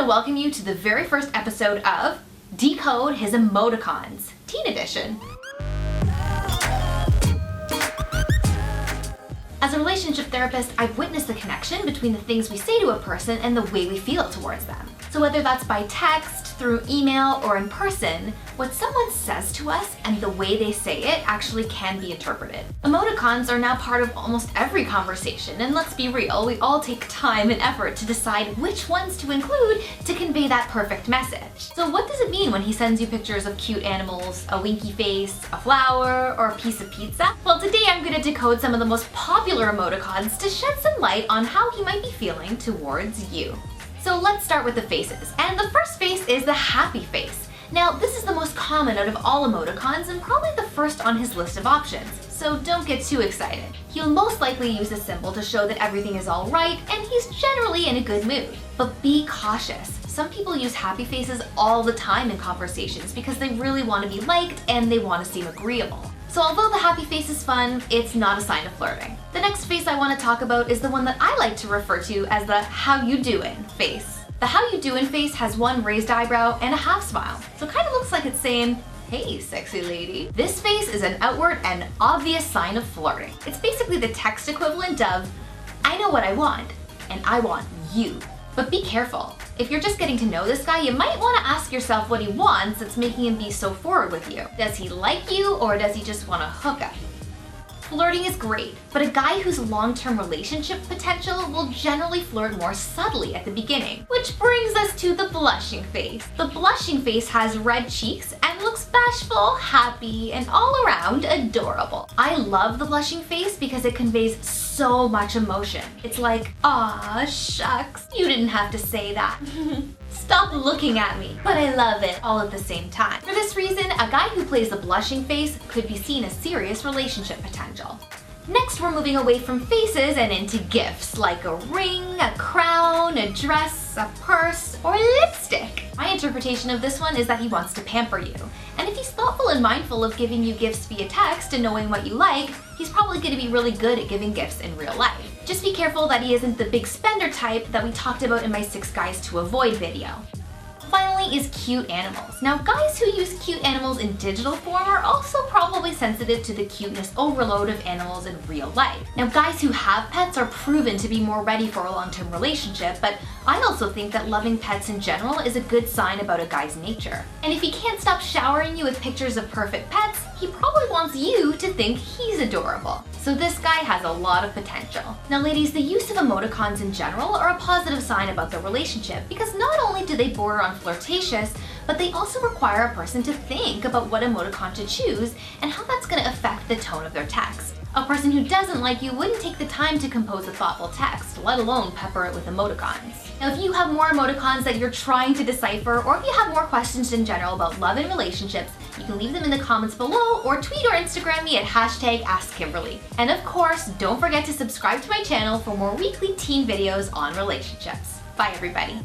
welcome you to the very first episode of Decode His Emoticons, Teen Edition. As a relationship therapist, I've witnessed the connection between the things we say to a person and the way we feel towards them. So whether that's by text, through email, or in person, what someone says to us and the way they say it actually can be interpreted. Emoticons are now part of almost every conversation, and let's be real, we all take time and effort to decide which ones to include to convey that perfect message. So what does it mean when he sends you pictures of cute animals, a winky face, a flower, or a piece of pizza? Well, today I'm going to decode some of the most popular emoticons to shed some light on how he might be feeling towards you. So let's start with the faces. And the first face is the happy face. Now, this is the most common out of all emoticons and probably the first on his list of options, so don't get too excited. He'll most likely use this symbol to show that everything is all right and he's generally in a good mood. But be cautious. Some people use happy faces all the time in conversations because they really want to be liked and they want to seem agreeable. So although the happy face is fun, it's not a sign of flirting. The next face I want to talk about is the one that I like to refer to as the how you doin' face. The how you doin' face has one raised eyebrow and a half smile, so it kind of looks like it's saying, hey, sexy lady. This face is an outward and obvious sign of flirting. It's basically the text equivalent of, I know what I want, and I want you. But be careful. If you're just getting to know this guy, you might want to ask yourself what he wants that's making him be so forward with you. Does he like you, or does he just want to hook up? Flirting is great, but a guy who's long-term relationship potential will generally flirt more subtly at the beginning. Which brings us to the blushing face. The blushing face has red cheeks and looks bashful, happy, and all around adorable. I love the blushing face because it conveys so much emotion. It's like, aw, shucks, you didn't have to say that. Stop looking at me, but I love it all at the same time. For this reason, a guy who plays the blushing face could be seen as serious relationship potential. Next, we're moving away from faces and into gifts like a ring, a crown, a dress, a purse, or lipstick. My interpretation of this one is that he wants to pamper you. And if he's thoughtful and mindful of giving you gifts via text and knowing what you like, he's probably going to be really good at giving gifts in real life. Just be careful that he isn't the big spender type that we talked about in my 6 Guys to Avoid video. Finally is cute animals. Now, guys who use cute animals in digital form are also probably sensitive to the cuteness overload of animals in real life. Now, guys who have pets are proven to be more ready for a long-term relationship, but I also think that loving pets in general is a good sign about a guy's nature. And if he can't stop showering you with pictures of perfect pets, he probably wants you to think he's adorable. So this guy has a lot of potential. Now ladies, the use of emoticons in general are a positive sign about the relationship because not only do they border on flirtatious, but they also require a person to think about what emoticon to choose and how that's going to affect the tone of their text. A person who doesn't like you wouldn't take the time to compose a thoughtful text, let alone pepper it with emoticons. Now, if you have more emoticons that you're trying to decipher, or if you have more questions in general about love and relationships, you can leave them in the comments below or tweet or Instagram me at #AskKimberly. And of course, don't forget to subscribe to my channel for more weekly teen videos on relationships. Bye everybody.